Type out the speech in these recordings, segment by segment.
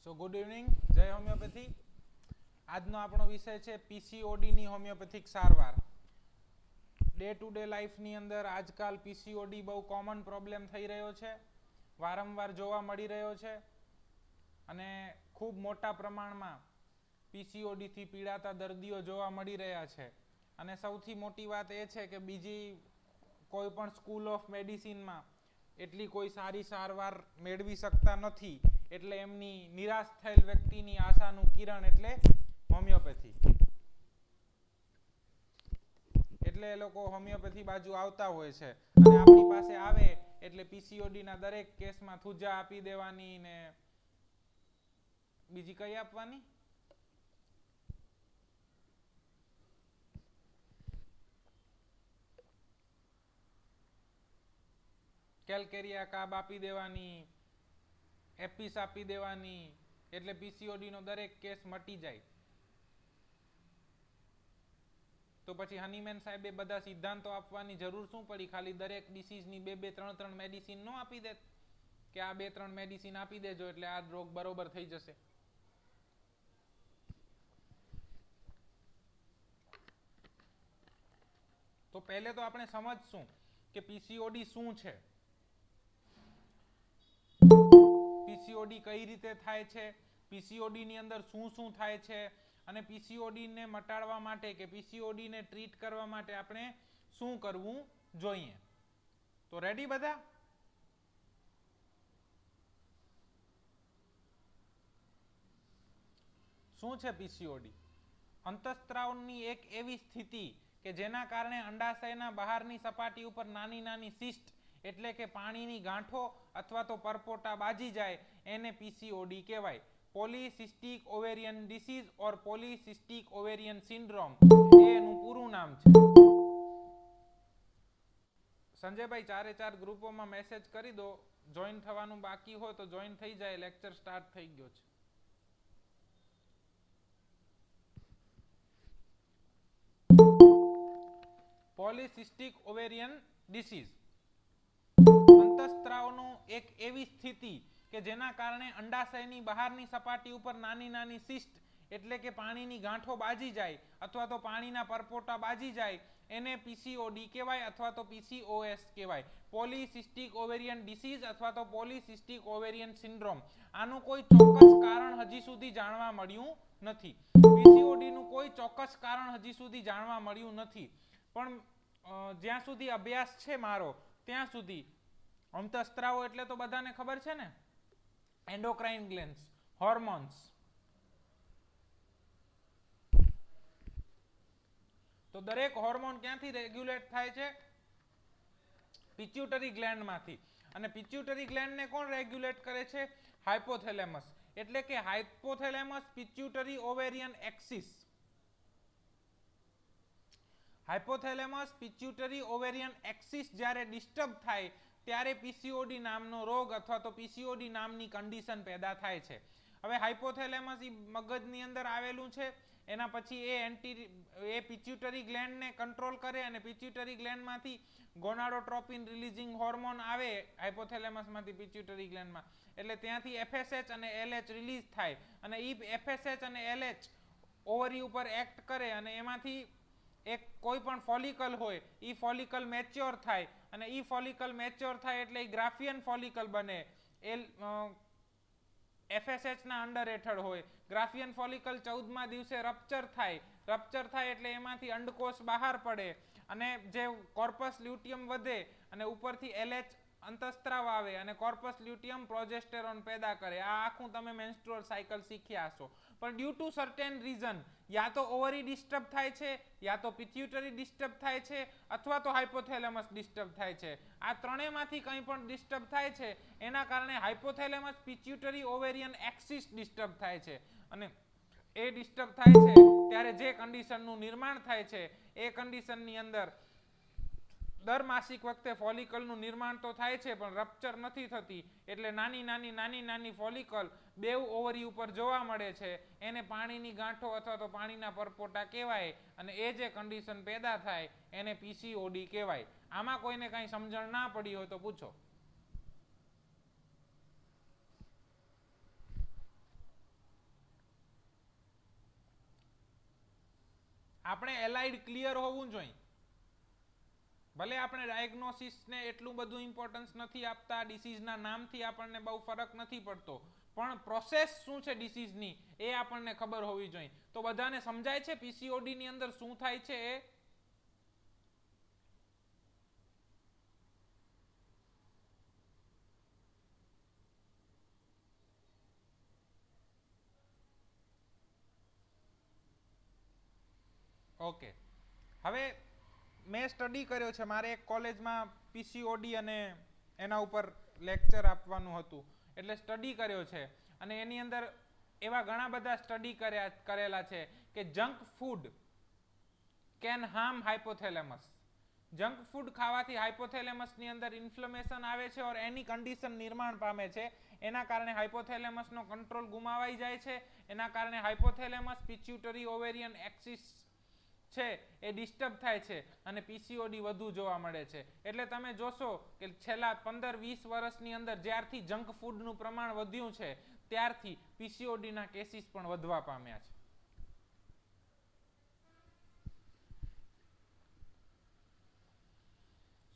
સો good evening, જય homeopathy. આજનો આપણો વિષય છે પીસીઓડીની હોમિયોપેથિક સારવાર. ડે ટુ ડે લાઈફની અંદર આજકાલ પીસીઓડી બહુ કોમન પ્રોબ્લેમ થઈ રહ્યો છે, વારંવાર જોવા મળી રહ્યો છે અને ખૂબ મોટા પ્રમાણમાં પીસીઓડીથી પીડાતા દર્દીઓ જોવા મળી રહ્યા છે. અને સૌથી મોટી વાત એ છે કે બીજી કોઈ પણ સ્કૂલ ઓફ મેડિસિનમાં એટલી કોઈ સારી સારવાર મેળવી શકતા નથી, એટલે એમની નિરાશ થયેલ વ્યક્તિની આશાનું કિરણ એટલે હોમિયોપેથી. એટલે એ લોકો હોમિયોપેથી બાજુ આવતા હોય છે અને આપણી પાસે આવે એટલે પીસીઓડીના દરેક કેસમાં થૂજા આપી દેવાની ને બીજી કઈ આપવાની, કેલ્કેરિયા કાબ આપી દેવાની, એપિસ આપી દેવાની, એટલે પીસીઓડીનો દરેક કેસ મટી જાય. તો પછી હનીમેન સાહેબે બધા સિદ્ધાંતો આપવાની જરૂર શું પડી? ખાલી દરેક ડિસીઝની બે ત્રણ મેડિસિન ન આપી દે કે આ 2-3 મેડિસિન આપી દેજો એટલે આ રોગ બરોબર થઈ જશે. તો પહેલે તો આપણે સમજશું કે પીસીઓડી શું છે, પીસીઓડી કઈ રીતે થાય છે, પીસીઓડી ની અંદર શું શું થાય છે અને પીસીઓડીને મટાડવા માટે કે પીસીઓડીને ટ્રીટ કરવા માટે આપણે શું કરવું જોઈએ. તો રેડી બધા? શું છે પીસીઓડી? અંતઃસ્ત્રાવની એક એવી સ્થિતિ કે જેના કારણે અંડાશયના બહારની સપાટી ઉપર નાની નાની સિસ્ટ એટલે કે પાણીની ગાંઠો અથવા તો પરપોટા બાજી જાય, એને પીસીઓડી કહેવાય. પોલિસિસ્ટિક ઓવેરિયન ડિસીઝ ઓર પોલિસિસ્ટિક ઓવેરિયન સિન્ડ્રોમ એ એનું પૂરું નામ છે. સંજયભાઈ 4 ગ્રુપોમાં મેસેજ કરી દો, જોઈન થવાનું બાકી હોય તો જોઈન થઈ જાય, લેક્ચર સ્ટાર્ટ થઈ ગયો છે. પોલિસિસ્ટિક ઓવેરિયન ડિસીઝ અંતઃસ્ત્રાવનો એક એવી સ્થિતિ કે જેના કારણે અંડાશયની બહારની સપાટી ઉપર નાની નાની સિસ્ટ એટલે કે પાણીની ગાંઠો બાજી જાય અથવા તો પાણીના પરપોટા બાજી જાય, એને પીસીઓડી કહેવાય અથવા તો પીસીઓએસ કહેવાય. પોલિસિસ્ટિક ઓવેરિયન ડિસીઝ અથવા તો પોલિસિસ્ટિક ઓવેરિયન સિન્ડ્રોમ. આનું કોઈ ચોક્કસ કારણ હજી સુધી જાણવા મળ્યું નથી. પીસીઓડીનું કોઈ ચોક્કસ કારણ હજી સુધી જાણવા મળ્યું નથી, પણ જ્યાં સુધી અભ્યાસ છે મારો ત્યાં સુધી અંતઃસ્ત્રાવો એટલે તો બધાને ખબર છે ને, એન્ડોક્રાઇન ગ્લેન્ડ્સ, હોર્મોન્સ. તો દરેક હોર્મોન ક્યાંથી રેગ્યુલેટ થાય છે? પિટ્યુટરી ગ્લેન્ડમાંથી. અને પિટ્યુટરી ગ્લેન્ડને કોણ રેગ્યુલેટ કરે છે? હાઇપોથેલેમસ. એટલે કે hypothalamus pituitary ovarian axis. Hypothalamus pituitary ovarian axis જ્યારે ડિસ્ટર્બ થાય ત્યારે પીસીઓડી નામનો રોગ અથવા તો પીસીઓડી નામની કન્ડિશન પેદા થાય છે. હવે હાઇપોથેલેમસ એ મગજની અંદર આવેલું છે, એના પછી એ પિટ્યુટરી ગ્લેન્ડને કંટ્રોલ કરે અને પિટ્યુટરી ગ્લેન્ડમાંથી ગોનાડોટ્રોપિન રિલીઝિંગ હોર્મોન આવે હાઇપોથેલેમસમાંથી પિટ્યુટરી ગ્લેન્ડમાં, એટલે ત્યાંથી એફએસએચ અને એલએચ રિલીઝ થાય અને એ એફએસએચ અને એલએચ ઓવરી ઉપર એક્ટ કરે અને એમાંથી એક કોઈ પણ ફોલિકલ હોય એ ફોલિકલ મેચ્યોર થાય અને એ ફોલિકલ મેચ્યોર થાય એટલે એ ગ્રાફિયન ફોલિકલ બને. એફએસએચ ના અંડર હેઠળ હોય. ગ્રાફિયન ફોલિકલ 14મા દિવસે રપ્ચર થાય એટલે એમાંથી અંડકોષ બહાર પડે અને જે કોર્પસ લ્યુટિયમ વધે અને ઉપરથી એલએચ અંતઃસ્ત્રાવ આવે અને કોર્પસ લ્યુટિયમ પ્રોજેસ્ટેરોન પેદા કરે. આ આખું તમે મેન્સ્ટ્રુઅલ સાયકલ શીખ્યા હશો. પણ ડ્યુ ટુ સર્ટેન રીઝન યા તો ઓવરી ડિસ્ટર્બ થાય છે, યા તો પિટ્યુટરી ડિસ્ટર્બ થાય છે, અથવા તો હાઇપોથેલેમસ ડિસ્ટર્બ થાય છે. આ ત્રણેયમાંથી કંઈ પણ ડિસ્ટર્બ થાય છે એના કારણે hypothalamus pituitary ovarian axis disturb થાય છે. અને એ ડિસ્ટર્બ થાય છે ત્યારે જે કન્ડિશનનું નિર્માણ થાય છે એ કન્ડિશનની અંદર દર માસિક વખતે ફોલિકલનું નિર્માણ તો થાય છે પણ રપ્ચર નથી થતી, એટલે નાની ફોલિકલ બેવ ઓવરી ઉપર જોવા મળે છે. એને પાણીની ગાંઠો અથવા તો પાણીના પરપોટા કહેવાય અને એ જે કન્ડિશન પેદા થાય એને પીસીઓડી કહેવાય. આમાં કોઈને કાંઈ સમજણ ના પડી હોય તો પૂછો. આપણે એલાઇડ ક્લિયર હોવું જોઈએ. ભલે આપણે ડાયગ્નોસિસને એટલું બધું ઇમ્પોર્ટન્સ નથી આપતા, ડિસીઝના નામથી આપણને બહુ ફરક નથી પડતો, પણ પ્રોસેસ શું છે ડિસીઝની એ આપણને ખબર હોવી જોઈએ. તો બધાને સમજાય છે પીસીઓડી ની અંદર શું થાય છે એ? ઓકે, હવે મેં સ્ટડી કર્યો છે. મારે એક કોલેજમાં પીસીઓડી અને એના ઉપર લેક્ચર આપવાનું હતું, એટલે સ્ટડી કર્યો છે. અને એની અંદર એવા ઘણા બધા સ્ટડી કરેલા છે કે junk food can harm hypothalamus. Junk food ખાવાથી હાઇપોથેલેમસની અંદર ઇન્ફ્લેમેશન આવે છે ઓર એની કન્ડિશન નિર્માણ પામે છે. એના કારણે હાઇપોથેલેમસનો કંટ્રોલ ગુમાવાઈ જાય છે. એના કારણે હાઇપોથેલેમસ પિટ્યુટરી ઓવેરિયન એક્સિસ છે એ ડિસ્ટર્બ થાય છે અને પીસીઓડી વધુ જોવા મળે છે. એટલે તમે જોશો કે છેલ્લા 15-20 વર્ષની અંદર જ્યારથી જંક ફૂડનું પ્રમાણ વધ્યું છે ત્યારથી પીસીઓડીના કેસીસ પણ વધવા પામ્યા છે.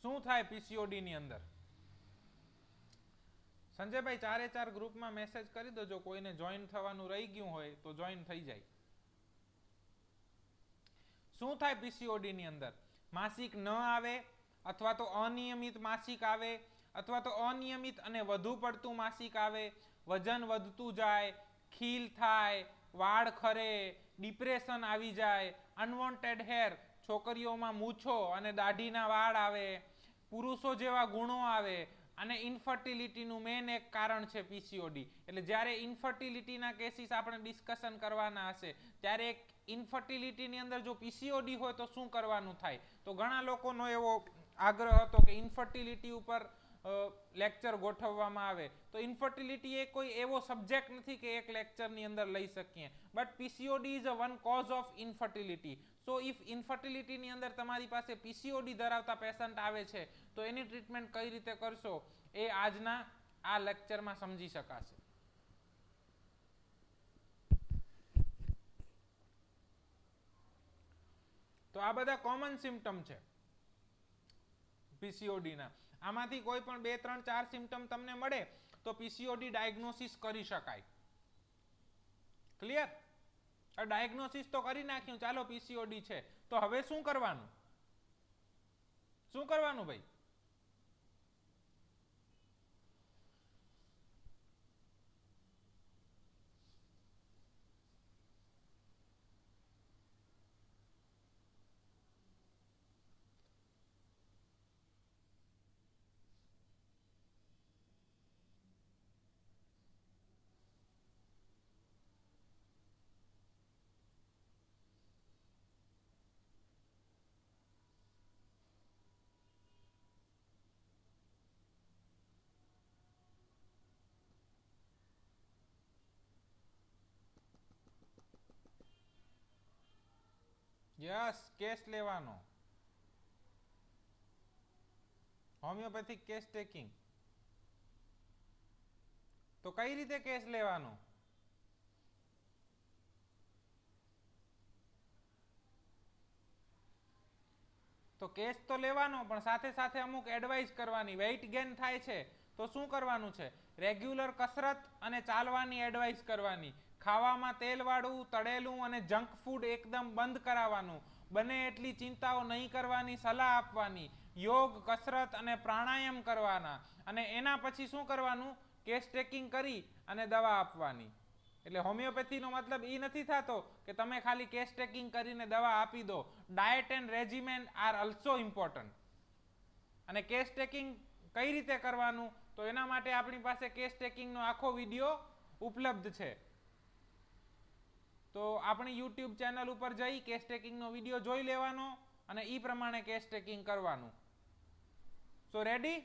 શું થાય પીસીઓડી ની અંદર? સંજયભાઈ 4 ગ્રુપમાં મેસેજ કરી દો, જો કોઈને જોઈન થવાનું રહી ગયું હોય તો જોઈન થઈ જાય. શું થાય પીસીઓડી ની અંદર? માસિક ન આવે, અથવા તો અનિયમિત માસિક આવે, અથવા તો અનિયમિત અને વધુ પડતું માસિક આવે, વજન વધતું જાય, ખીલ થાય, વાળ ખરે, ડિપ્રેશન આવી જાય, અનવોન્ટેડ હેર, છોકરીઓમાં મૂછો અને દાઢીના વાળ આવે, પુરુષો જેવા ગુણો આવે, અને ઇન્ફર્ટિલિટીનું મેઇન એક કારણ છે પીસીઓડી. એટલે જ્યારે ઇન્ફર્ટિલિટીના કેસીસ આપણે ડિસ્કશન કરવાના હશે ત્યારે એક ઇન્ફર્ટિલિટીની અંદર જો પીસીઓડી હોય તો શું કરવાનું થાય? તો ઘણા લોકોનો એવો આગ્રહ હતો કે ઇન્ફર્ટિલિટી ઉપર લેક્ચર ગોઠવવામાં આવે. તો ઇન્ફર્ટિલિટી એ કોઈ એવો સબ્જેક્ટ નથી કે એક લેક્ચરની અંદર લઈ શકીએ, but PCOD is a one cause of infertility. So if ઇન્ફર્ટિલિટીની અંદર તમારી પાસે પીસીઓડી ધરાવતા પેશન્ટ આવે છે તો એની ટ્રીટમેન્ટ કઈ રીતે કરશો એ આજના આ લેક્ચરમાં સમજી શકાશે. તો આ બધા કોમન સિમ્પટમ છે પીસીઓડીના. આમાંથી કોઈ પણ 2, 3, 4 સિમ્પટમ તમને મળે તો પીસીઓડી ડાયગ્નોસિસ કરી શકાય. ક્લિયર? ડાયગ્નોસિસ તો કરી નાખ્યું, ચાલો પીસીઓડી છે, તો હવે શું કરવાનું? શું કરવાનું ભાઈ? યસ, કેસ લેવાનો. Homeopathic case taking. તો કઈ રીતે કેસ લેવાનો? તો કેસ તો લેવાનો, પણ સાથે સાથે અમુક એડવાઇસ કરવાની. વેઇટ ગેઇન થાય છે તો શું કરવાનું છે? રેગ્યુલર કસરત અને ચાલવાની એડવાઇસ કરવાની. ખાવામાં તેલવાળું, તળેલું અને જંક ફૂડ એકદમ બંધ કરાવવાનું. બને એટલી ચિંતાઓ નહીં કરવાની સલાહ આપવાની. યોગ, કસરત અને પ્રાણાયામ કરવાના. અને એના પછી શું કરવાનું? કેસ ટેકિંગ કરી અને દવા આપવાની. એટલે હોમિયોપેથીનો મતલબ એ નથી થતો કે તમે ખાલી કેસ ટેકિંગ કરીને દવા આપી દો. Diet and regiment are also important. અને કેસ ટેકિંગ કઈ રીતે કરવાનું? તો એના માટે આપણી પાસે કેસ ટેકિંગનો આખો વિડીયો ઉપલબ્ધ છે. તો આપણી યુટ્યુબ ચેનલ ઉપર જઈ કેસ ટેકિંગનો વિડીયો જોઈ લેવાનો અને એ પ્રમાણે કેસ ટેકિંગ કરવાનું. સો રેડી?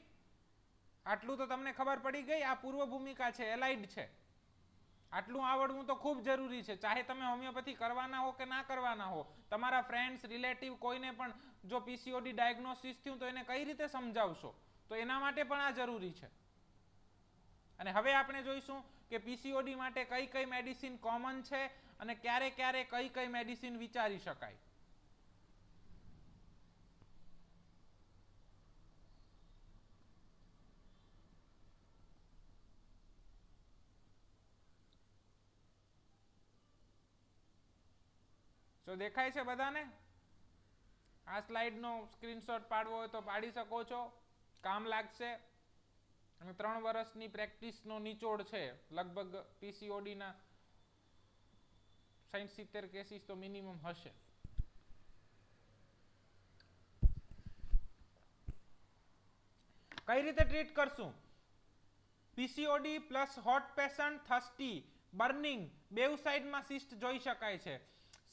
આટલું તો તમને ખબર પડી ગઈ. આ પૂર્વ ભૂમિકા છે, એલાઇડ છે. આટલું આવડવું તો ખૂબ જરૂરી છે. ચાહે તમે હોમિયોપેથી કરવાના હો કે ના કરવાના હો, તમારા ફ્રેન્ડ્સ, રિલેટિવ કોઈને પણ જો પીસીઓડી ડાયગ્નોસિસ થયું તો એને કઈ રીતે સમજાવશો? તો એના માટે પણ આ જરૂરી છે. અને હવે આપણે જોઈશું કે પીસીઓડી માટે કઈ કઈ મેડિસિન કોમન છે અને ક્યારે ક્યારે કઈ કઈ મેડિસિન વિચારી શકાય. તો દેખાય છે બધાને? આ સ્લાઇડનો સ્ક્રીનશોટ પાડવો હોય તો પાડી શકો છો, કામ લાગશે. અને 3 વર્ષની પ્રેક્ટિસનો નિચોડ છે. લગભગ પીસીઓડીના 60-70 કેસીસ તો મિનિમમ હશે. કઈ રીતે ટ્રીટ કરશું? PCOD plus hot patient, thirsty, burning બેઉ સાઈડમાં સિસ્ટ જોઈ શકાય છે.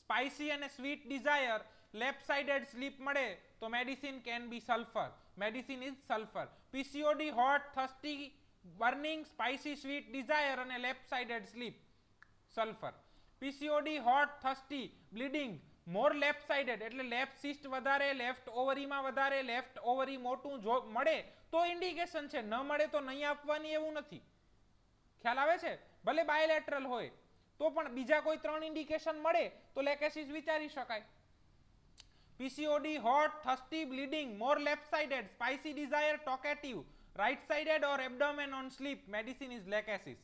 સ્પાઇસી અને sweet desire, left sided sleep મળે તો medicine can be sulphur. Medicine is sulphur. PCOD, hot, thirsty, burning, spicy, sweet desire અને left sided sleep, sulphur. PCOD, hot, thirsty, bleeding, more left sided એટલે left cyst વધારે, left ઓવરીમાં વધારે, left ઓવરી મોટું જો મળે તો ઇન્ડિકેશન છે, ન મળે તો નહીં આપવાની એવું નથી. ખ્યાલ આવે છે? ભલે બાયલેટરલ હોય તો પણ બીજા કોઈ 3 ઇન્ડિકેશન મળે તો લેકેસિસ વિચારી શકાય. PCOD, hot, thirsty, bleeding, more left sided, spicy desire, talkative, right sided or abdomen on sleep, medicine is Lachesis.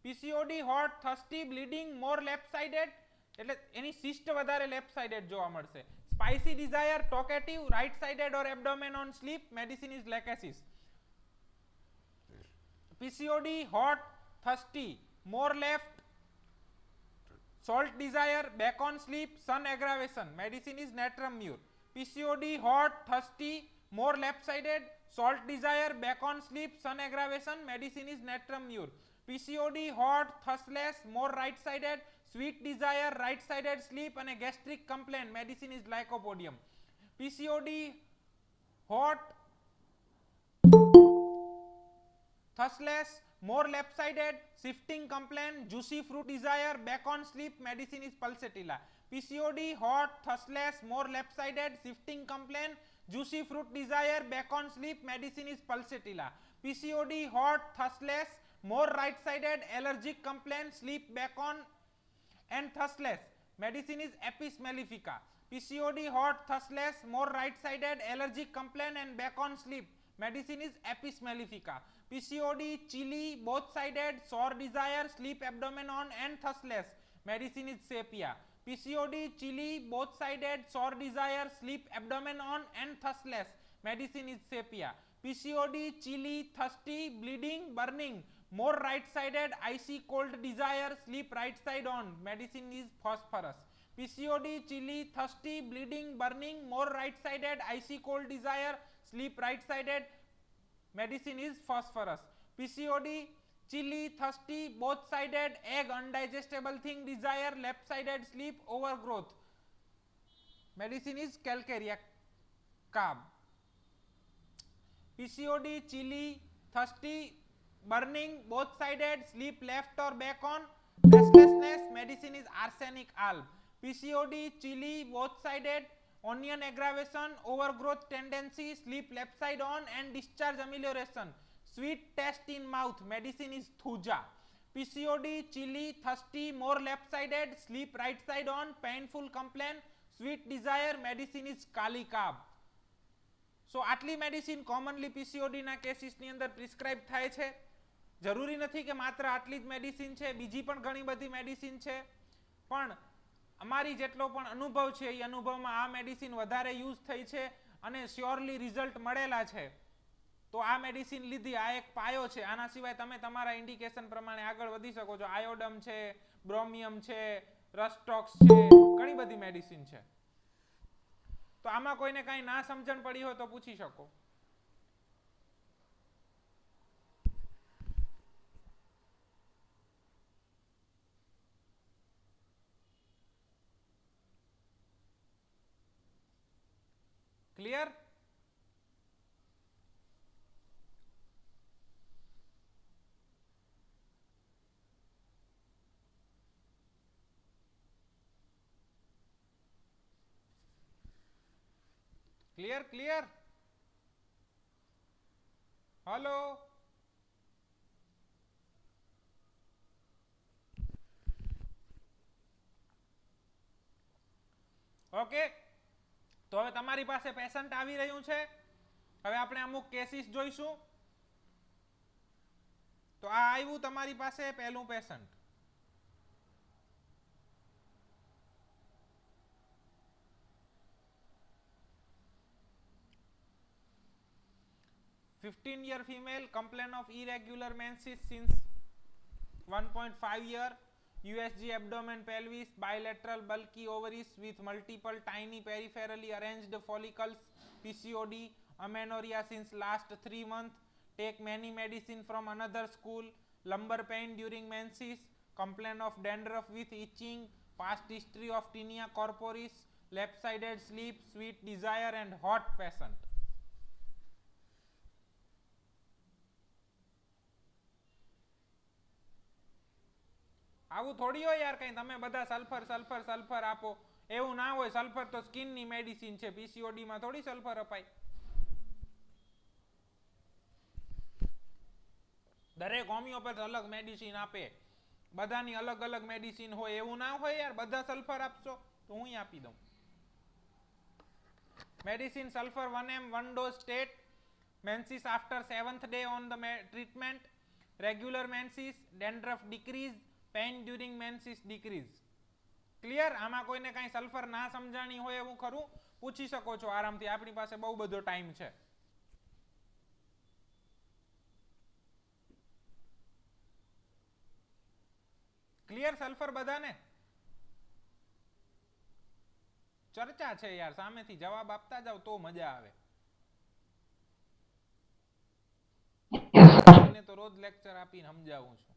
PCOD, hot, thirsty, bleeding, more left sided એટલે એની સિસ્ટ વધારે લેફ્ટ સાઇડેડ જોવા મળશે. Spicy desire, talkative, right sided or abdomen on sleep, medicine is Lachesis. PCOD, hot, thirsty, more left, salt desire, back on sleep, sun aggravation, medicine is natrum mur. PCOD, hot, thirsty, more left sided, salt desire, back on sleep, sun aggravation, medicine is natrum mur. PCOD, hot, thirstless, more right sided, sweet desire, right sided sleep and a gastric complaint, medicine is lycopodium. PCOD, hot, thirstless, more left sided, shifting complaint, juicy fruit desire, back on sleep, medicine is pulsatilla. PCOD, hot, thirstless, more left sided, shifting complaint, juicy fruit desire, back on sleep, medicine is pulsatilla. PCOD, hot, thirstless, more right sided, allergic complaint, sleep back on and thirstless, medicine is Apis mellifica. PCOD, hot, thirstless, more right sided, allergic complaint and back on sleep, medicine is Apis mellifica. PCOD, chilly, both sided, sore desire, sleep abdomen on and thirstless, medicine is Sapia. PCOD, chilly, both sided, sore desire, sleep abdomen on and thirstless, medicine is Sapia. PCOD, chilly, thirsty, bleeding, burning, more right sided, icy cold desire, sleep right side on, medicine is phosphorus. PCOD, chilly, thirsty, bleeding, burning, more right sided, icy cold desire, sleep right sided, medicine is phosphorus. PCOD, chilly, thirsty, both sided, egg, undigestible thing, desire, left sided sleep, overgrowth, medicine is calcarea carb. PCOD, chilly, thirsty, burning, both sided, sleep left or back on, restlessness, medicine is arsenic alb. PCOD, chilly, both sided, onion aggravation, overgrowth tendency, sleep left side on and discharge amelioration, sweet taste in mouth, medicine is thuja. PCOD, chilly, thirsty, more left sided, sleep right side on, painful complaint, sweet desire, medicine is kali carb. So આટલી medicine commonly PCOD ના cases ની અંદર prescribe થાય છે. જરૂરી નથી કે માત્ર આટલી જ મેડિસિન છે, બીજી પણ ઘણી બધી મેડિસિન છે, પણ અમારી જેટલો પણ અનુભવ છે એ અનુભવમાં આ મેડિસિન વધારે યુઝ થઈ છે અને શ્યોરલી રિઝલ્ટ મળેલા છે. તો આ મેડિસિન લીધી, આ એક પાયો છે. આના સિવાય તમે તમારા ઇન્ડિકેશન પ્રમાણે આગળ વધી શકો છો. આયોડમ છે, બ્રોમિયમ છે, રસ્ટોક્સ છે, ઘણી બધી મેડિસિન છે. તો આમાં કોઈને કાંઈ ના સમજણ પડી હોય તો પૂછી શકો. Clear? Clear clear? Hello, okay. તો હવે તમારી પાસે પેશન્ટ આવી રહ્યું છે. હવે આપણે અમુક કેસીસ જોઈશું. તો આ આવ્યું તમારી પાસે પહેલું patient. 15-year female complain of irregular menses since 1.5 year. USG abdomen pelvis, bilateral bulky ovaries with multiple tiny peripherally arranged follicles, PCOD, amenorrhea since last 3 months, take many medicine from another school, lumbar pain during menses, complain of dandruff with itching, past history of tinea corporis, left-sided sleep, sweet desire and hot patient. આવું થોડી હોય યાર, કઈ તમે બધા sulphur sulphur sulphur આપો, એવું ના હોય. સલ્ફર તો સ્કિનની મેડિસિન છે, પીસીઓડી માં થોડી સલ્ફર અપાય. દરેક હોમિયોપેથ અલગ મેડિસિન આપે, બધાની અલગ અલગ મેડિસિન હોય, એવું ના હોય યાર. બધા સલ્ફર આપશો તો હું આપી દઉં. Medicine sulphur 1 mg 1 dose state, menses after 7th day on the treatment, regular menses, dandruff decrease, pain during menses decrease. Clear? આમાં કોઈને કાંઈ સલ્ફર ના સમજાણી હોય એવું ખરું પૂછી શકો છો આરામથી, આપણી પાસે બહુ બધો ટાઈમ છે. ક્લિયર સલ્ફર બધાને? ચર્ચા છે યાર, સામેથી જવાબ આપતા જાવ તો મજા આવે. એને તો રોજ લેક્ચર આપીને સમજાવું છું.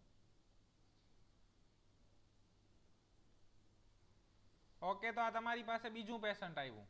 ઓકે, તો આ તમારી પાસે બીજું પેશન્ટ આવ્યું.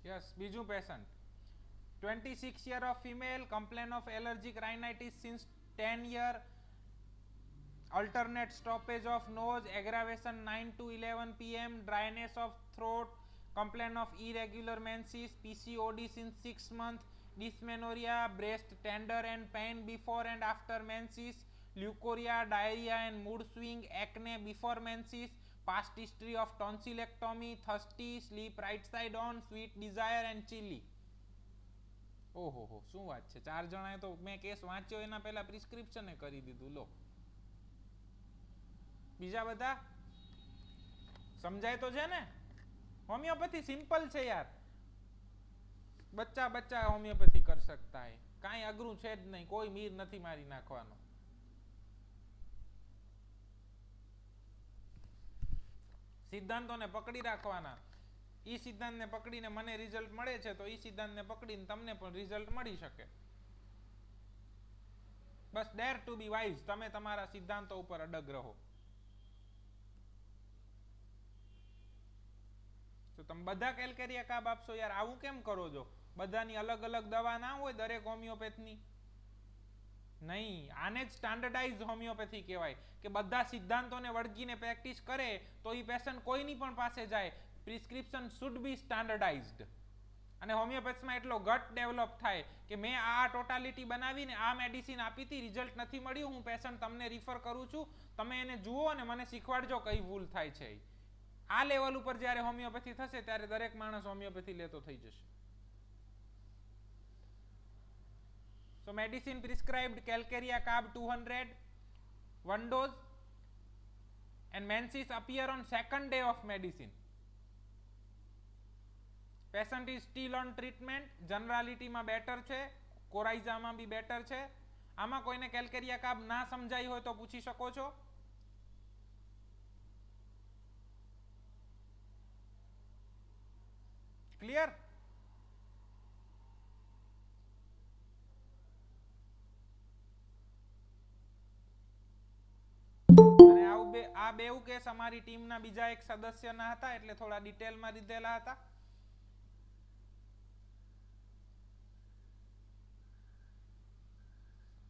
Yes, બીજું patient. 26 year of female, complain of allergic rhinitis since 10 year, alternate stoppage of nose, aggravation 9 to 11 pm, dryness of throat, complain of irregular menses, PCOD since 6 months, dysmenorrhea, breast tender and pain before and after menses, leukorrhea, diarrhea and mood swing, acne before menses, past history of tonsillectomy, thirsty, sleep right side on, sweet desire and chilly. ઓહો હો, શું વાત છે. 4 જણાએ તો મેં case વાંચ્યો એના પહેલા પ્રિસ્ક્રિપ્શન કરી દીધું. લો, બીજા બધા સમજાય તો છે ને? હોમિયોપેથી સિમ્પલ છે યાર, બચ્ચા બચ્ચા હોમિયોપેથી કરી શકતા હે, કાંઈ અઘરું છે જ નહીં, કોઈ મીર નથી મારી નાખવાનો. સિદ્ધાંતોને પકડી રાખવાના. ઈ સિદ્ધાંતને પકડીને મને રિઝલ્ટ મળે છે તો ઈ સિદ્ધાંતને પકડીને તમને પણ રિઝલ્ટ મળી શકે. બસ ડેર ટુ બી વાઇઝ, તમે તમારા સિદ્ધાંતો ઉપર અડગ રહો. તો તમે બધા કેલ્કેરિયા કાબ આપશો યાર, આવું કેમ કરો છો? બધાની અલગ અલગ દવા ના હોય દરેક હોમિયોપેથની? નહીં, આને જ સ્ટાન્ડર્ડાઇઝ હોમિયોપેથી કહેવાય કે બધા સિદ્ધાંતોને વળગીને પ્રેક્ટિસ કરે તો એ પેશન્ટ કોઈની પણ પાસે જાય. Prescription should be standardised. અને હોમિયોપેથમાં એટલો ગટ ડેવલપ થાય કે મેં આ ટોટાલિટી બનાવીને આ મેડિસિન આપી હતી, રિઝલ્ટ નથી મળ્યું, હું પેશન્ટ તમને રિફર કરું છું, તમે એને જુઓ અને મને શીખવાડજો કઈ ભૂલ થાય છે. આ લેવલ ઉપર જ્યારે હોમિયોપેથી થશે ત્યારે દરેક માણસ હોમિયોપેથી લેતો થઈ જશે. So medicine prescribed Calcarea carb 200, 1 dose, and menses appear on 2nd day of medicine. Patient is still on treatment. Generality માં બેટર છે, કોરાઇઝામાં બી બેટર છે. આમાં કોઈને કેલ્કેરિયા કાર્બ ના સમજાઈ હોય તો પૂછી શકો છો. ક્લિયર? અને આ બેઉ કેસ અમારી ટીમના બીજા એક સદસ્યના હતા એટલે થોડા ડિટેલમાં લીધેલા હતા.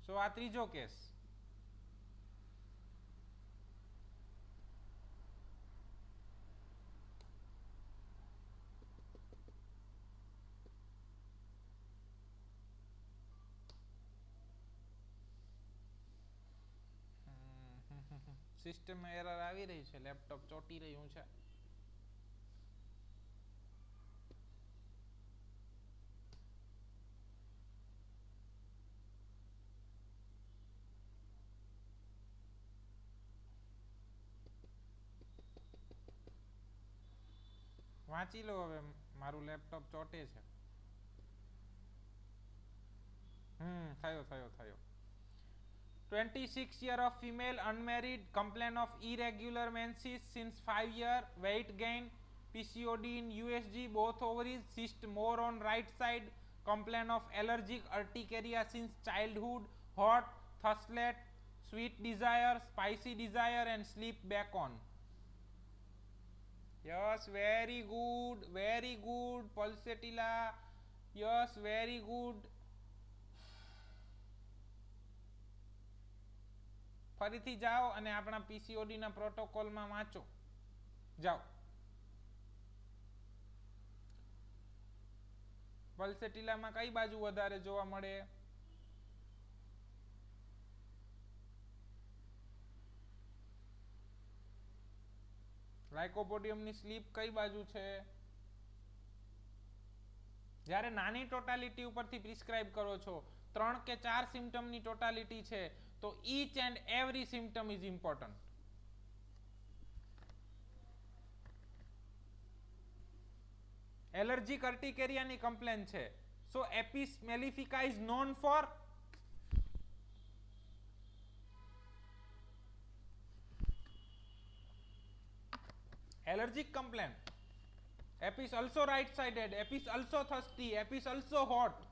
સો આ ત્રીજો કેસ. સિસ્ટમ એરર આવી રહી છે, લેપટોપ ચોંટી રહ્યું છે. વાંચી લો હવે, મારું લેપટોપ ચોટે છે. થયો. 26 year of female unmarried complain of irregular menses since 5 year, weight gain, PCOD in USG, both ovaries, cyst more on right side, complain of allergic urticaria since childhood, hot, thirstlet, sweet desire, spicy desire and sleep back on. Yes, very good, pulsatilla. Yes, very good. ફરીથી જાઓ અને આપણા PCOD ના પ્રોટોકોલમાં વાંચો. જાઓ. પલ્સેટિલામાં કઈ બાજુ વધારે જોવા મળે? લાઇકોપોડિયમની સ્લીપ કઈ બાજુ છે? જ્યારે નાની ટોટાલિટી ઉપરથી પ્રિસ્ક્રાઇબ કરો છો, 3 કે 4 સિમ્પટમની ટોટાલિટી છે, તો each and every symptom is important. Allergic urticaria ની કમ્પ્લેન છે. So Apis mellifica is known for allergic complaint. Apis also right sided, Apis also thirsty, Apis also hot.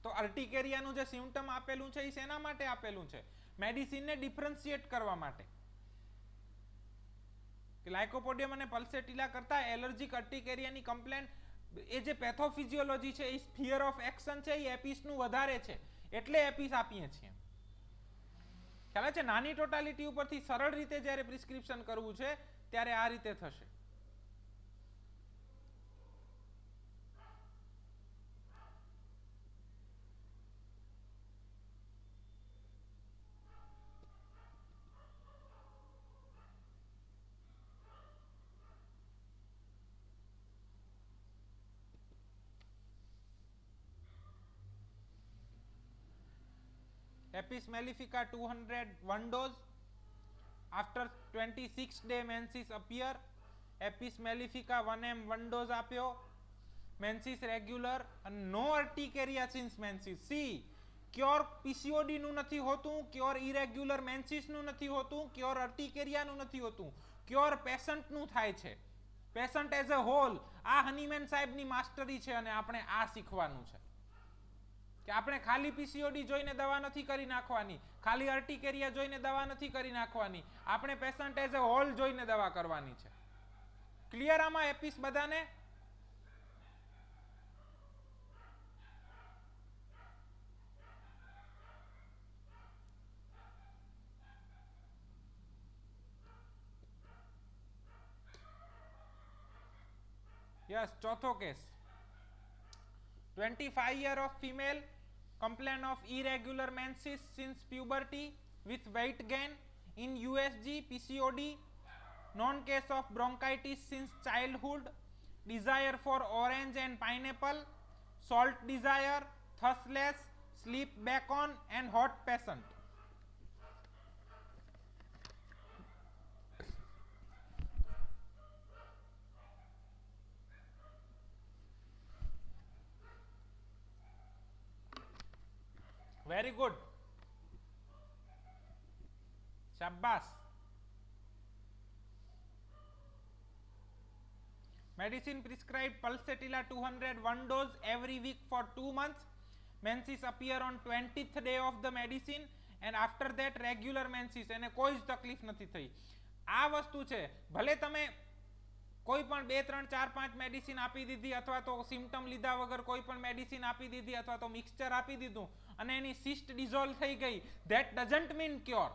તો અર્ટિકેરિયાનું જે સિમ્પટમ આપેલું છે એ શેના માટે આપેલું છે? મેડિસિનને ડિફરન્શિએટ કરવા માટે. કે લાઇકોપોડિયમ અને પલ્સેટિલા કરતા એલર્જીક અર્ટિકેરિયાની કમ્પ્લેન, એ જે પેથોફિઝિયોલોજી છે, એ સ્ફિયર ઓફ એક્શન છે, એ એપિસનું વધારે છે, એટલે એપિસ આપીએ છીએ. ખ્યાલ છે? નાની ટોટાલિટી ઉપરથી સરળ રીતે જ્યારે પ્રિસ્ક્રિપ્શન કરવું છે ત્યારે આ રીતે થશે. Apis mellifica 201 dose. After 26 day menses appear. Apis mellifica 1 m 1 dose આપ્યો. Menses regular and no urticaria since menses. See, cure PCOD નું નથી હોતું, ક્યોર ઇરેગ્યુલર મેન્સિસ નું નથી હોતું, ક્યોર અર્ટિકેરિયા નું નથી હોતું, ક્યોર પેશન્ટ નું થાય છે. Patient as a whole. આ હનીમેન સાહેબની માસ્ટરી છે અને આપણે આ શીખવાનું છે કે આપણે ખાલી પીસીઓડી જોઈને દવા નથી કરી નાખવાની, ખાલી અર્ટિકેરિયા જોઈને દવા નથી કરી નાખવાની, આપણે પેશન્ટ એઝ અ હોલ જોઈને દવા કરવાની છે. ક્લિયર આમાં એપિસ બધાને? યસ. ચોથો case. 25 year of female complain of irregular menses since puberty with weight gain in USG, PCOD, known case of bronchitis since childhood, desire for orange and pineapple, salt desire, thirstless, sleep back on and hot patient. Very good. Shabbas. Medicine prescribed pulsatilla 201 dose every week for 2 months. Menses appear on 20th day of the medicine and after that regular menses. એને કોઈ જ તકલીફ નથી થઈ. આ વસ્તુ છે, ભલે તમે કોઈ પણ 2 3 4 5 મેડિસિન આપી દીધી અથવા તો સિમ્પટમ લીધા વગર કોઈ પણ મેડિસિન આપી દીધી અથવા તો મિક્સચર આપી દીધું અને એની સિસ્ટ ડિઝોલ્વ થઈ ગઈ, that doesn't mean cure.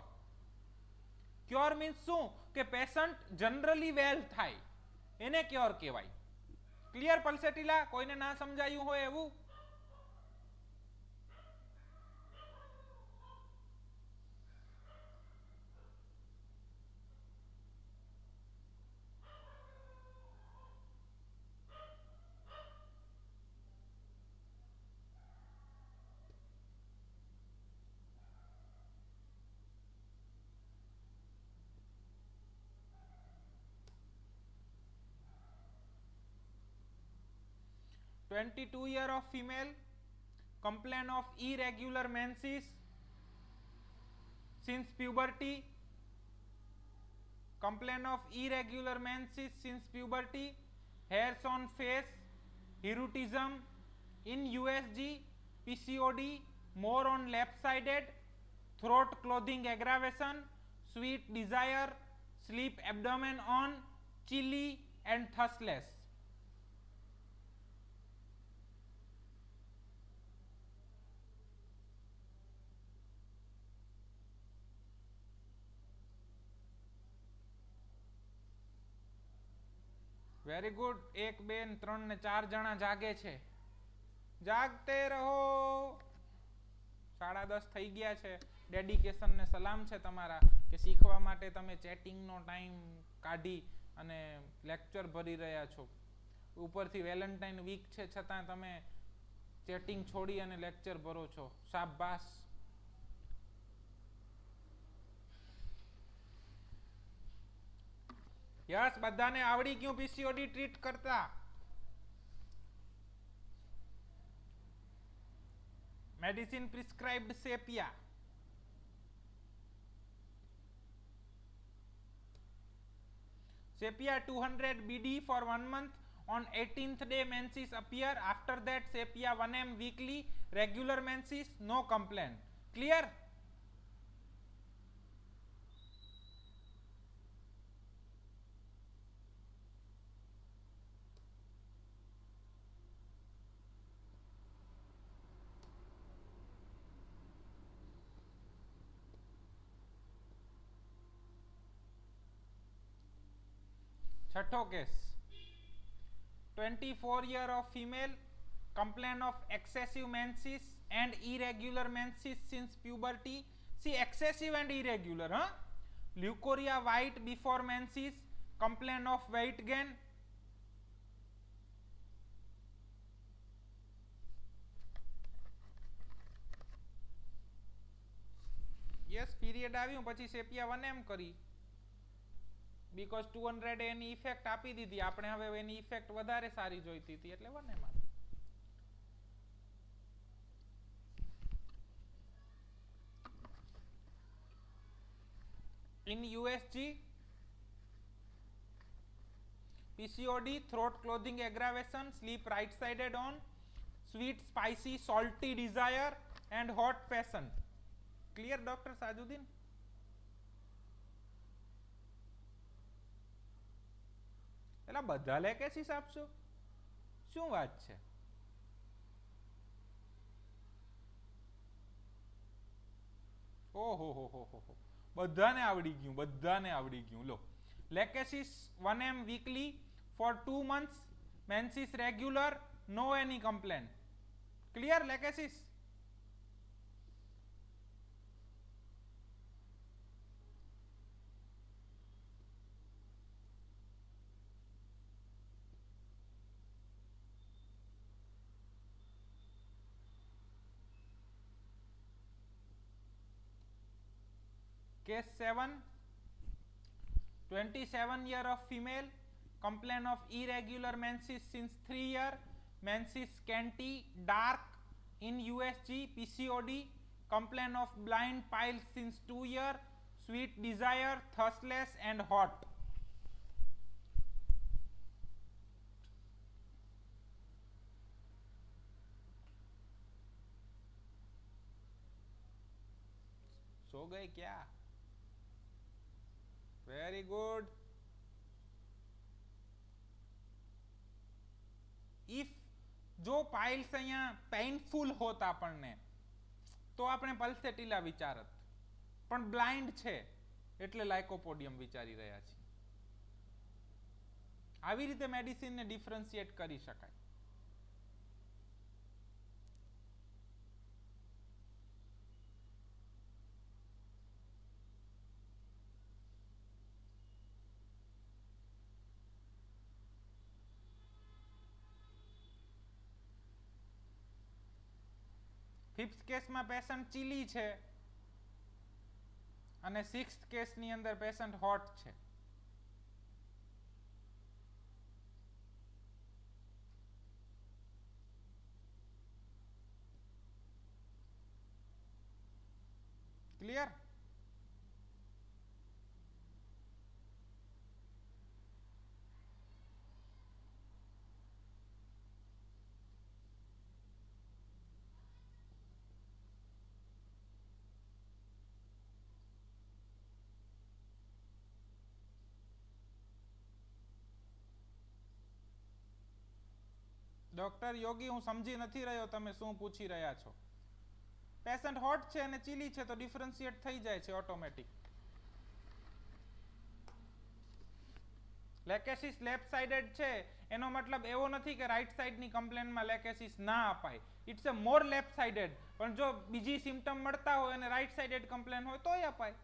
Cure means શું કે પેશન્ટ જનરલી વેલ થાય, એને ક્યોર કહેવાય. ક્લિયર પલ્સેટીલા? કોઈને ના સમજાયું હોય એવું? (22 year of female complain of irregular menses since puberty, complain of irregular menses since puberty, hairs on face, hirsutism, in USG, PCOD, more on left sided, throat clothing aggravation, sweet desire, sleep abdomen on, chilly and thirstless. Very good. 1 2 3 ને 4 જણા જાગે છે. જાગતે રહો. 10:30 થઈ ગયા છે. Dedication ને સલામ છે તમારા કે શીખવા માટે તમે ચેટિંગનો ટાઈમ કાઢી અને લેક્ચર ભરી રહ્યા છો. ઉપરથી વેલેન્ટાઇન વીક છે છતાં તમે ચેટિંગ છોડી અને લેક્ચર ભરો છો. શાબાશ. યસ, બધાને આવડી ગયું પીસીઓડી ટ્રીટ કરતા. Medicine prescribed sepia. Sepia 200 BD for 1 month. On 18th day menses appear. After that Sepia 1 ml weekly. Regular menses, no complaint. Clear? छठो case. 24-year of female complain of excessive menses and irregular menses since puberty. See, excessive and irregular, huh? Leukorrhea white before menses, complain of weight gain. Yes, period આવ્યું પછી સેપિયા 1 m કરી. Because 200 any effect આપી દીધી, આપણે હવે એની effect વધારે સારી જોઈતી હતી એટલે 1 m આપી. In USG, PCOD, throat clothing aggravation, sleep right sided on, sweet, spicy, salty desire and hot passion. Clear, Dr. Sajuddin? એટલે બધા લેકેસીસ આપશો? શું વાત છે? ઓહો હો હો હો, બધાને આવડી ગયું, બધાને આવડી ગયું. લો, લેકેસીસ 1 m weekly for 2 months, menses regular, no any complaint. Clear, લેકેસીસ? Case 7. 27-year of female complain of irregular menses since 3 years, menses scanty, dark, in USG, PCOD, complain of blind piles since 2 years, sweet desire, thirstless and hot. सो गए क्या? Very good. If जो piles અહીંયા painful હોત આપણને, તો આપણે પલ્સેટિલા વિચારત, પણ blind છે એટલે લાઇકોપોડિયમ વિચારી રહ્યા છીએ. આવી રીતે મેડિસિનને ડિફરન્શિએટ કરી શકાય. ફિફ્થ કેસમાં પેશન્ટ ચીલી છે અને સિક્સ્થ કેસની અંદર પેશન્ટ હોટ છે. ક્લિયર? ડોક્ટર યોગી, હું સમજી નથી રહ્યો તમે શું પૂછી રહ્યા છો. પેશન્ટ હોટ છે અને ચીલી છે તો ડિફરન્શિએટ થઈ જાય છે ઓટોમેટિક. લેકેસિસ લેફ્ટ સાઇડેડ છે એનો મતલબ એવો નથી કે રાઈટ સાઇડની કમ્પ્લેનમાં લેકેસિસ ના અપાય. It's a more left sided, પણ જો બીજી સિમ્ટમ મળતા હોય અને રાઈટ સાઇડેડ કમ્પ્લેન હોય તોય અપાય.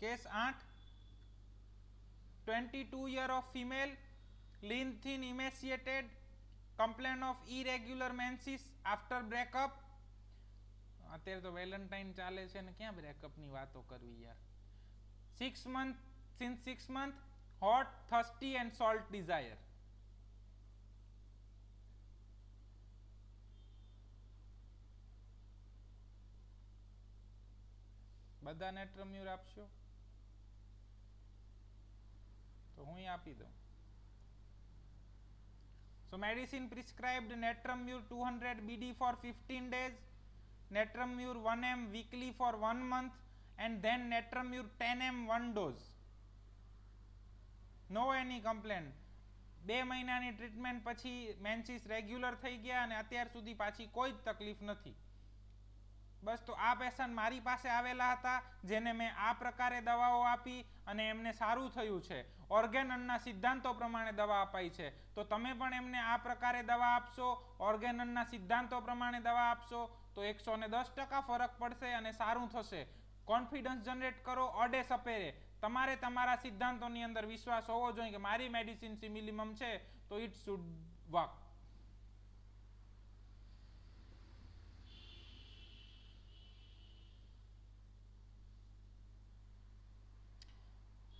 Case 8, 22 year of female, lean thin emaciated, complaint of irregular menses after breakup. અત્યારે તો વેલેન્ટાઇન ચાલે છે ને ક્યાં બ્રેકઅપની વાતો કરવી યાર. 6 month, since 6 month, hot, thirsty and salt desire. બધા નેટ્રમ્યુર આપશો તો હું આપી દઉં. So medicine prescribed Netramur 200 BD for 15 days, Netramur 1 m weekly for 1 month, and then Netramur 10 m 1 dose. No any complaint. 2 મહિનાની ટ્રીટમેન્ટ પછી મેન્સિસ રેગ્યુલર થઈ ગયા અને અત્યાર સુધી પાછી કોઈ જ તકલીફ નથી. બસ તો આ પેશન્ટ મારી પાસે આવેલા હતા જેને મેં આ પ્રકારે દવાઓ આપી અને એમને સારું થયું છે. ઓર્ગેનનના સિદ્ધાંતો પ્રમાણે દવા અપાઈ છે તો તમે પણ એમને આ પ્રકારે દવા આપશો, ઓર્ગેનનના સિદ્ધાંતો પ્રમાણે દવા આપશો તો 110% ફરક પડશે અને સારું થશે. કોન્ફિડન્સ જનરેટ કરો ઓડે સપેરે. તમારે તમારા સિદ્ધાંતોની અંદર વિશ્વાસ હોવો જોઈએ કે મારી મેડિસિન સિમિલિમમ છે તો it should work.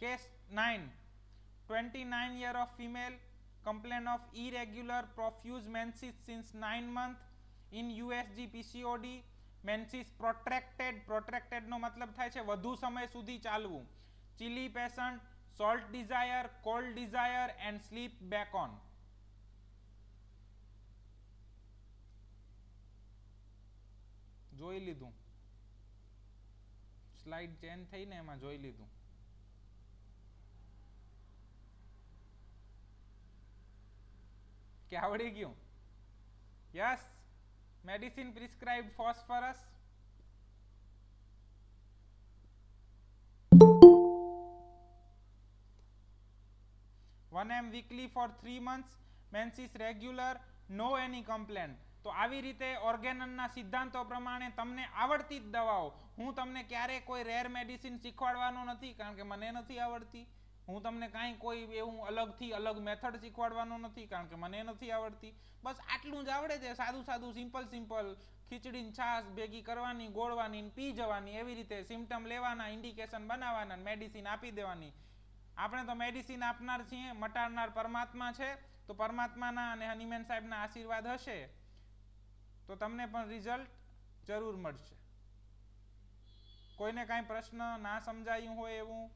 Case 9, 29 year of female, complaint of irregular profuse menses since 9 months in USG PCOD, menses protracted નો મતલબ થાય છે વધુ સમય સુધી ચાલવું. chilly patient, salt desire, cold desire and sleep back on. જોઈ લીધું, સ્લાઇડ ચેન્જ થઈ ને એમાં જોઈ લીધું. કે આવડી ગયું? Yes. Medicine prescribed phosphorus, one m weekly for 3 months, menses regular, no any complaint. તો આવી રીતે ઓર્ગેનનના સિદ્ધાંતો પ્રમાણે તમને આવડતી જ દવાઓ. હું તમને ક્યારે કોઈ રેર મેડિસિન શીખવાડવાનો નથી કારણ કે મને નથી આવડતી. હું તમને કાંઈ કોઈ એવું અલગ મેથડ શીખવાડવાનો નથી કારણ કે મને નથી આવડતી. બસ આટલું જ આવડે છે, સાદું સિમ્પલ ખીચડીની છાશ ભેગી કરવાની, ગોળવાની, પી જવાની. એવી રીતે સિમ્ટમ લેવાના, ઇન્ડિકેશન બનાવવાના, મેડિસિન આપી દેવાની. આપણે તો મેડિસિન આપનાર છીએ, મટાડનાર પરમાત્મા છે. તો પરમાત્માના અને હનીમેન સાહેબના આશીર્વાદ હશે તો તમને પણ રિઝલ્ટ જરૂર મળશે. કોઈને કાંઈ પ્રશ્ન ના સમજાયું હોય એવું?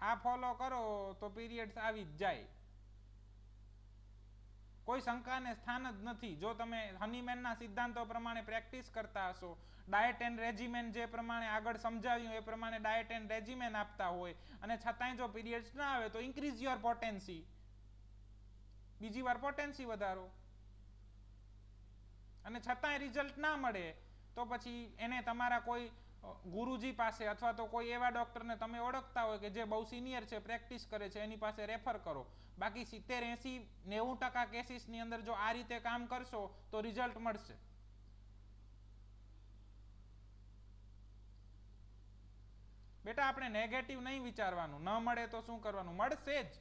આ ફોલો કરો તો પીરિયડ્સ આવી જ જાય. કોઈ શંકાને સ્થાન જ નથી. જો તમે હનીમેનના સિદ્ધાંતો પ્રમાણે પ્રેક્ટિસ કરતા હશો, ડાયટ એન્ડ રેજિમેન જે પ્રમાણે આગળ સમજાવ્યું એ પ્રમાણે ડાયટ એન્ડ રેજિમેન આપતા હોય અને છતાંય જો પીરિયડ્સ ના આવે તો ઇન્ક્રીઝ યોર પોટેન્સી, બીજી વાર પોટેન્સી વધારો, અને છતાંય રિઝલ્ટ ના મળે તો પછી એને તમારા કોઈ ગુરુજી પાસે અથવા તો કોઈ એવા ડોક્ટરને તમે ઓળખતા હોય કે જે બહુ સિનિયર છે, પ્રેક્ટિસ કરે છે, એની પાસે રેફર કરો. બાકી 70, 80, 90% કેસીસની અંદર જો આ રીતે કામ કરશો તો રિઝલ્ટ મળશે. બેટા આપણે નેગેટિવ નહીં વિચારવાનું. ન મળે તો શું કરવાનું? મળશે જ.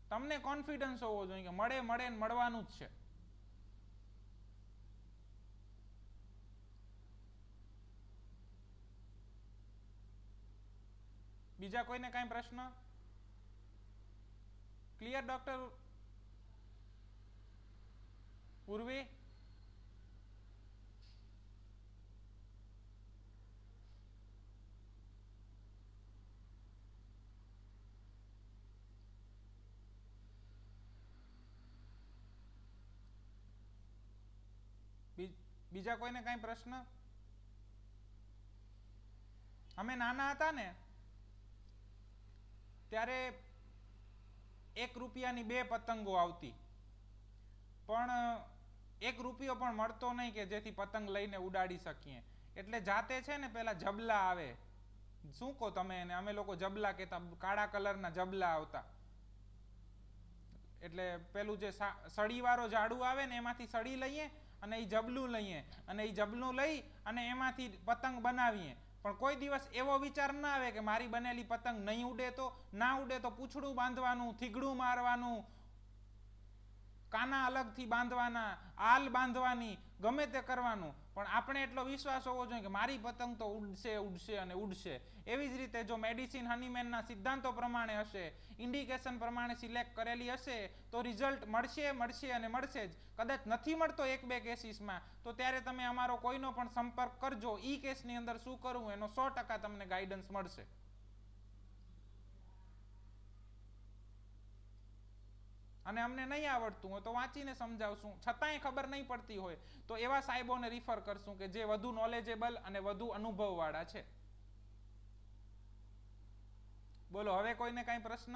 તમને કોન્ફિડન્સ હોવો જોઈએ કે મળે મળે ને મળવાનું જ છે. બીજા કોઈને કાંઈ પ્રશ્ન? ક્લિયર ડોક્ટર પૂર્વી? બીજા કોઈને કાંઈ પ્રશ્ન? અમે નાના હતા ને ત્યારે 1 રૂપિયાની 2 પતંગો આવતી, પણ 1 રૂપિયો પણ મળતો નહીં કે જેથી પતંગ લઈને ઉડાડી શકીએ. એટલે જાતે છે ને પેલા જબલા આવે, શું કહો તમે એને? અમે લોકો જબલા કહેતા, કાળા કલરના જબલા આવતા. એટલે પેલું જે સળીવાળો ઝાડુ આવે ને એમાંથી સળી લઈએ અને એ જબલું લઈએ અને એ જબલું લઈ અને એમાંથી પતંગ બનાવીએ. પણ કોઈ દિવસ એવો વિચાર ના આવે કે મારી બનેલી પતંગ નહીં ઉડે તો? ના ઉડે તો પૂંછડું બાંધવાનું, થીગડું મારવાનું, કાના અલગથી બાંધવાના, આલ બાંધવાની, ગમે તે કરવાનું. પણ આપણે એટલો વિશ્વાસ હોવો જોઈએ કે મારી પતંગ તો ઉડશે ઉડશે અને ઉડશે. એવી જ રીતે જો મેડિસિન હનીમેનના સિદ્ધાંતો પ્રમાણે હશે, ઇન્ડિકેશન પ્રમાણે સિલેક્ટ કરેલી હશે તો રિઝલ્ટ મળશે મળશે અને મળશે જ. કદાચ નથી મળતો 1-2 કેસીસમાં તો ત્યારે તમે અમારો કોઈનો પણ સંપર્ક કરજો. ઈ કેસની અંદર શું કરવું એનો 100% તમને ગાઈડન્સ મળશે. અને અમને નહીં આવડતું હોય તો વાંચીને સમજાવશું. છતાંય ખબર નહીં પડતી હોય તો એવા સાહેબોને રિફર કરશું કે જે વધુ નોલેજેબલ અને વધુ અનુભવવાળા છે. બોલો, હવે કોઈને કાંઈ પ્રશ્ન?